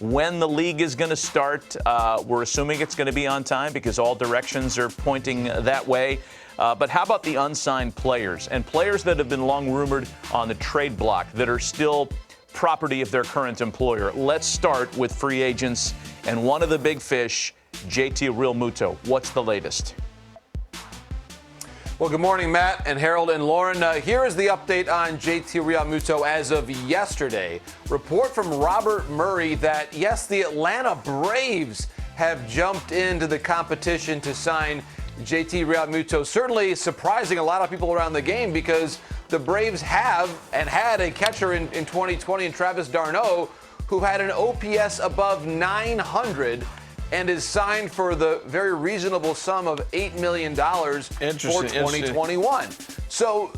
when the league is going to start. We're assuming it's going to be on time because all directions are pointing that way. But how about the unsigned players and players that have been long rumored on the trade block that are still property of their current employer? Let's start with free agents and one of the big fish, JT Realmuto. What's the latest? Well, good morning, Matt and Harold and Lauren. Here is the update on JT Realmuto as of yesterday. Report from Robert Murray that, yes, the Atlanta Braves have jumped into the competition to sign JT Realmuto. Certainly surprising a lot of people around the game because the Braves have and had a catcher in 2020 in Travis d'Arnaud who had an OPS above 900 and is signed for the very reasonable sum of $8 million for 2021. So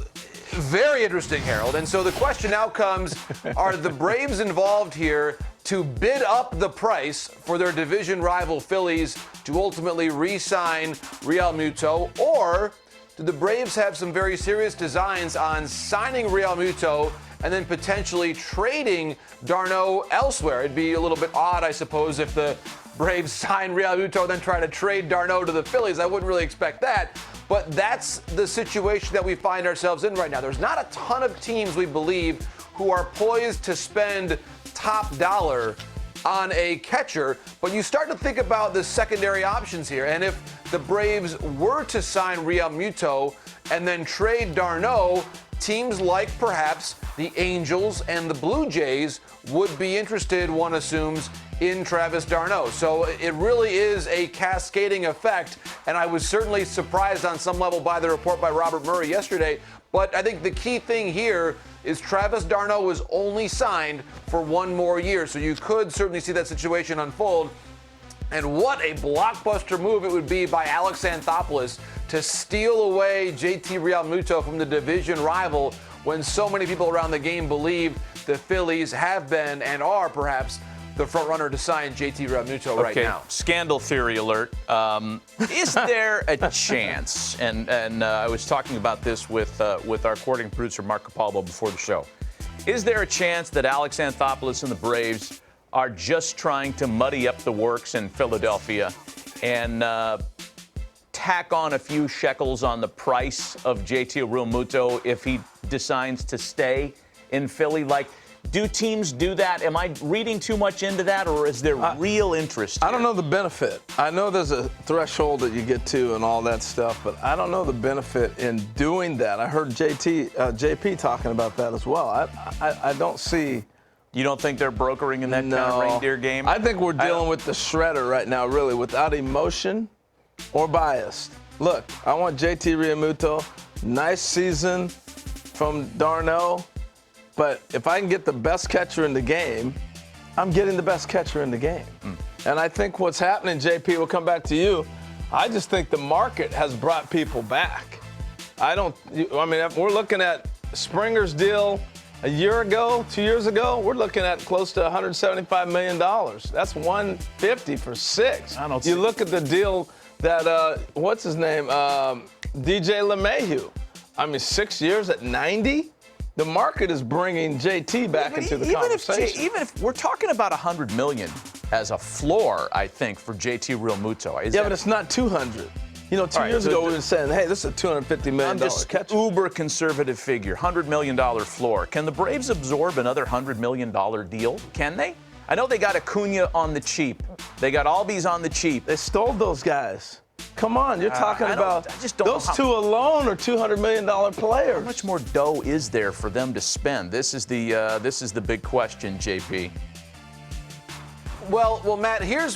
very interesting, Harold. And so the question now comes, are the Braves involved here to bid up the price for their division rival Phillies to ultimately re-sign Realmuto, or do the Braves have some very serious designs on signing Realmuto and then potentially trading d'Arnaud elsewhere? It'd be a little bit odd, I suppose, if the Braves sign Realmuto and then try to trade d'Arnaud to the Phillies. I wouldn't really expect that. But that's the situation that we find ourselves in right now. There's not a ton of teams, we believe, who are poised to spend top dollar on a catcher, but you start to think about the secondary options here. And if the Braves were to sign Realmuto and then trade d'Arnaud, teams like perhaps the Angels and the Blue Jays would be interested, one assumes, in Travis d'Arnaud. So it really is a cascading effect, and I was certainly surprised on some level by the report by Robert Murray yesterday. But I think the key thing here is Travis d'Arnaud was only signed for one more year, so you could certainly see that situation unfold. And what a blockbuster move it would be by Alex Anthopoulos to steal away JT Realmuto from the division rival when so many people around the game believe the Phillies have been and are perhaps the front runner to sign JT Realmuto right now. Scandal theory alert. Is there a chance, and I was talking about this with our coordinating producer, Mark Capalbo, before the show. Is there a chance that Alex Anthopoulos and the Braves are just trying to muddy up the works in Philadelphia and tack on a few shekels on the price of JT Realmuto if he decides to stay in Philly? Like, do teams do that? Am I reading too much into that, or is there real interest here? I don't know the benefit. I know there's a threshold that you get to and all that stuff, but I don't know the benefit in doing that. I heard JP talking about that as well. I don't see. You don't think they're brokering in that kind of reindeer game? I think we're dealing with the shredder right now, really, without emotion or bias. Look, I want JT Realmuto, nice season from d'Arnaud. But if I can get the best catcher in the game, I'm getting the best catcher in the game. And I think what's happening, JP, we'll come back to you. I just think the market has brought people back. If we're looking at Springer's deal a year ago, 2 years ago, we're looking at close to $175 million. That's $150 for six. You look at the deal that, what's his name, DJ LeMahieu. 6 years at 90? The market is bringing JT back into the conversation. Even if we're talking about $100 million as a floor, I think, for JT Realmuto. But it's not 200. 2 years ago we were saying, hey, this is a $250 million catcher. Uber conservative figure, $100 million floor. Can the Braves absorb another $100 million deal? Can they? I know they got Acuna on the cheap. They got Albies on the cheap. They stole those guys. Come on, you're talking about those two alone are $200 million players. How much more dough is there for them to spend? This is the big question, JP. Well, Matt, here's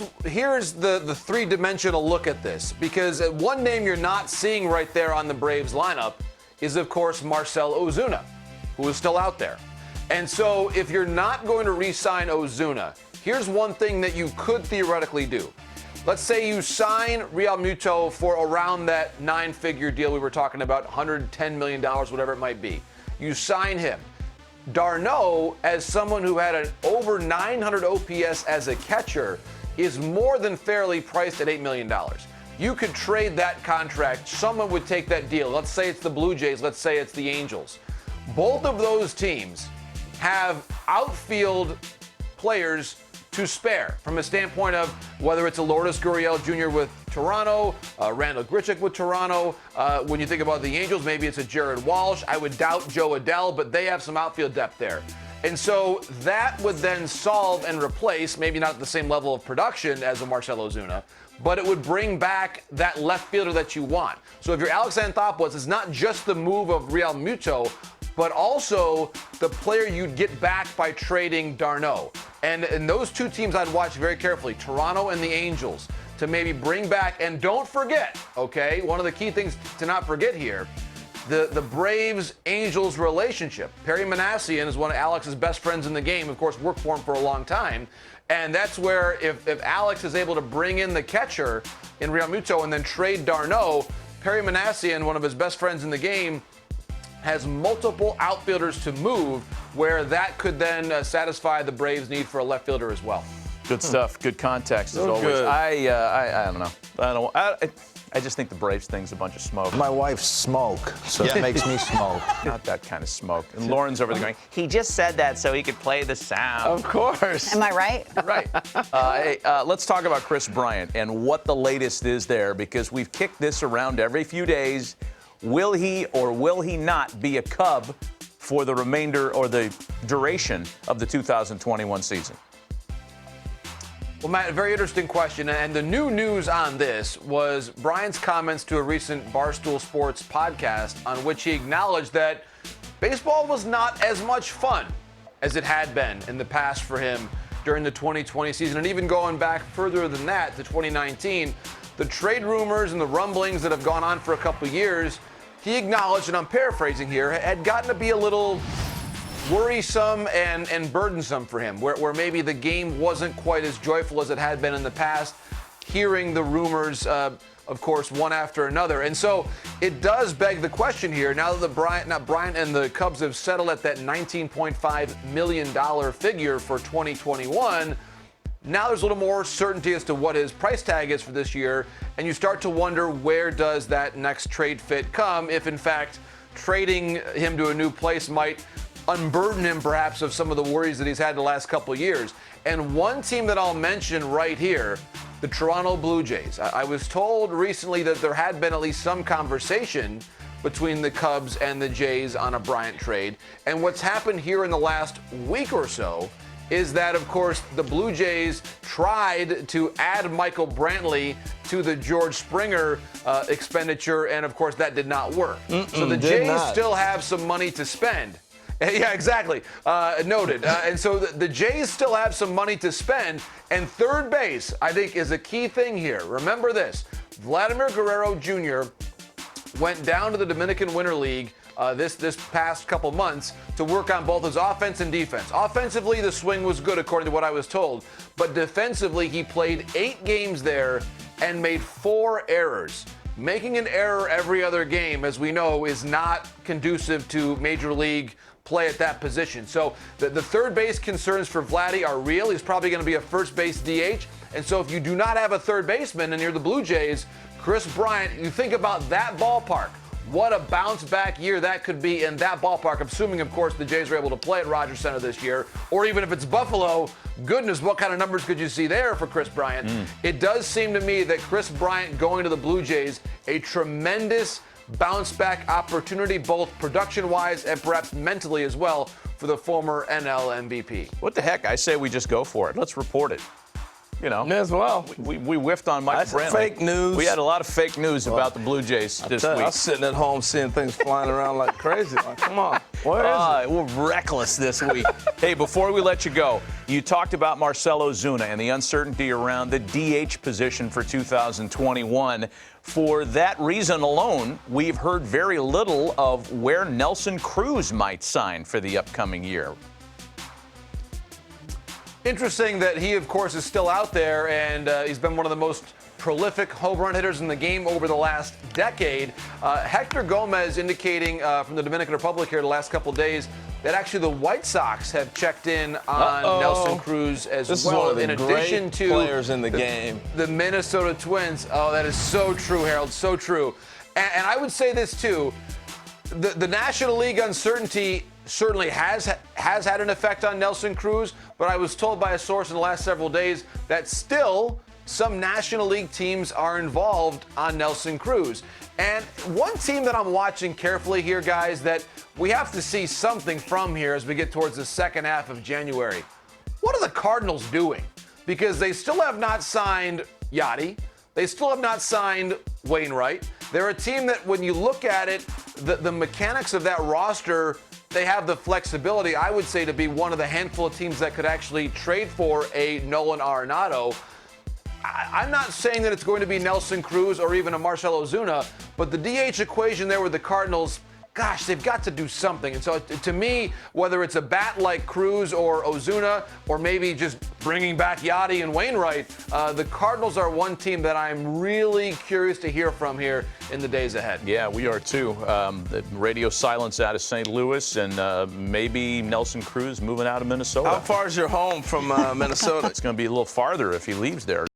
the three-dimensional look at this, because one name you're not seeing right there on the Braves lineup is, of course, Marcell Ozuna, who is still out there. And so if you're not going to re-sign Ozuna, here's one thing that you could theoretically do. Let's say you sign Realmuto for around that nine-figure deal we were talking about, $110 million, whatever it might be. You sign him. d'Arnaud, as someone who had an over 900 OPS as a catcher, is more than fairly priced at $8 million. You could trade that contract. Someone would take that deal. Let's say it's the Blue Jays. Let's say it's the Angels. Both of those teams have outfield players to spare from a standpoint of whether it's a Lourdes Gurriel Jr. with Toronto, Randall Grichuk with Toronto. When you think about the Angels, maybe it's a Jared Walsh. I would doubt Joe Adell, but they have some outfield depth there. And so that would then solve and replace, maybe not at the same level of production as a Marcell Ozuna, but it would bring back that left fielder that you want. So if you're Alex Anthopoulos, it's not just the move of Realmuto, but also the player you'd get back by trading d'Arnaud. And those two teams I'd watch very carefully, Toronto and the Angels, to maybe bring back, and don't forget, okay, one of the key things to not forget here, the Braves-Angels relationship. Perry Manassian is one of Alex's best friends in the game, of course, worked for him for a long time. And that's where if Alex is able to bring in the catcher in Realmuto and then trade d'Arnaud, Perry Manassian, one of his best friends in the game, has multiple outfielders to move, where that could then satisfy the Braves' need for a left fielder as well. Good stuff. Good context as always. Good. I don't know. I just think the Braves thing's a bunch of smoke. My wife's smoke, so it makes me smoke. Not that kind of smoke. And Lauren's over there going, he just said that so he could play the sound. Of course. Am I right? Right. Hey, let's talk about Kris Bryant and what the latest is there, because we've kicked this around every few days. Will he or will he not be a Cub for the remainder or the duration of the 2021 season? Well, Matt, a very interesting question. And the new news on this was Bryant's comments to a recent Barstool Sports podcast, on which he acknowledged that baseball was not as much fun as it had been in the past for him during the 2020 season. And even going back further than that to 2019, the trade rumors and the rumblings that have gone on for a couple years, he acknowledged, and I'm paraphrasing here, had gotten to be a little worrisome and burdensome for him, where maybe the game wasn't quite as joyful as it had been in the past, hearing the rumors, of course, one after another. And so it does beg the question here, now that Bryant and the Cubs have settled at that $19.5 million figure for 2021, now there's a little more certainty as to what his price tag is for this year, and you start to wonder, where does that next trade fit come, if in fact trading him to a new place might unburden him perhaps of some of the worries that he's had the last couple of years. And one team that I'll mention right here, the Toronto Blue Jays. I was told recently that there had been at least some conversation between the Cubs and the Jays on a Bryant trade. And what's happened here in the last week or so is that, of course, the Blue Jays tried to add Michael Brantley to the George Springer expenditure, and of course that did not work. So the Jays still have some money to spend. Yeah, exactly. Noted. And so the Jays still have some money to spend, and third base, I think, is a key thing here. Remember this. Vladimir Guerrero Jr. went down to the Dominican Winter League this past couple months to work on both his offense and defense. Offensively, the swing was good, according to what I was told. But defensively, he played 8 games there and made 4 errors. Making an error every other game, as we know, is not conducive to Major League play at that position. So the third base concerns for Vladdy are real. He's probably going to be a first base DH. And so if you do not have a third baseman and you're the Blue Jays, Kris Bryant, you think about that ballpark. What a bounce back year that could be in that ballpark, assuming, of course, the Jays are able to play at Rogers Center this year. Or even if it's Buffalo, goodness, what kind of numbers could you see there for Kris Bryant? It does seem to me that Kris Bryant going to the Blue Jays, a tremendous bounce back opportunity, both production-wise and perhaps mentally as well, for the former NL MVP. What the heck? I say we just go for it. Let's report it. You know, as well. We whiffed on Mike Brantley. Fake news. We had a lot of fake news about the Blue Jays this week. I was sitting at home seeing things flying around like crazy. Like, come on, where is it? We're reckless this week. Hey, before we let you go, you talked about Marcell Ozuna and the uncertainty around the DH position for 2021. For that reason alone, we've heard very little of where Nelson Cruz might sign for the upcoming year. Interesting that he, of course, is still out there, and he's been one of the most prolific home run hitters in the game over the last decade. Hector Gomez indicating from the Dominican Republic here the last couple of days that actually the White Sox have checked in on Nelson Cruz as this well. Is one of the in addition to players in the game. The Minnesota Twins. Oh, that is so true, Harold, so true. And I would say this too. The National League uncertainty certainly has had an effect on Nelson Cruz, but I was told by a source in the last several days that still some National League teams are involved on Nelson Cruz. And one team that I'm watching carefully here, guys, that we have to see something from here as we get towards the second half of January. What are the Cardinals doing? Because they still have not signed Yachty. They still have not signed Wainwright. They're a team that when you look at it, the mechanics of that roster, they have the flexibility, I would say, to be one of the handful of teams that could actually trade for a Nolan Arenado. I'm not saying that it's going to be Nelson Cruz or even a Marcell Ozuna, but the DH equation there with the Cardinals, gosh, they've got to do something. And so to me, whether it's a bat like Cruz or Ozuna, or maybe just bringing back Yachty and Wainwright, the Cardinals are one team that I'm really curious to hear from here in the days ahead. Yeah, we are too. The radio silence out of St. Louis, and maybe Nelson Cruz moving out of Minnesota. How far is your home from Minnesota? It's going to be a little farther if he leaves there.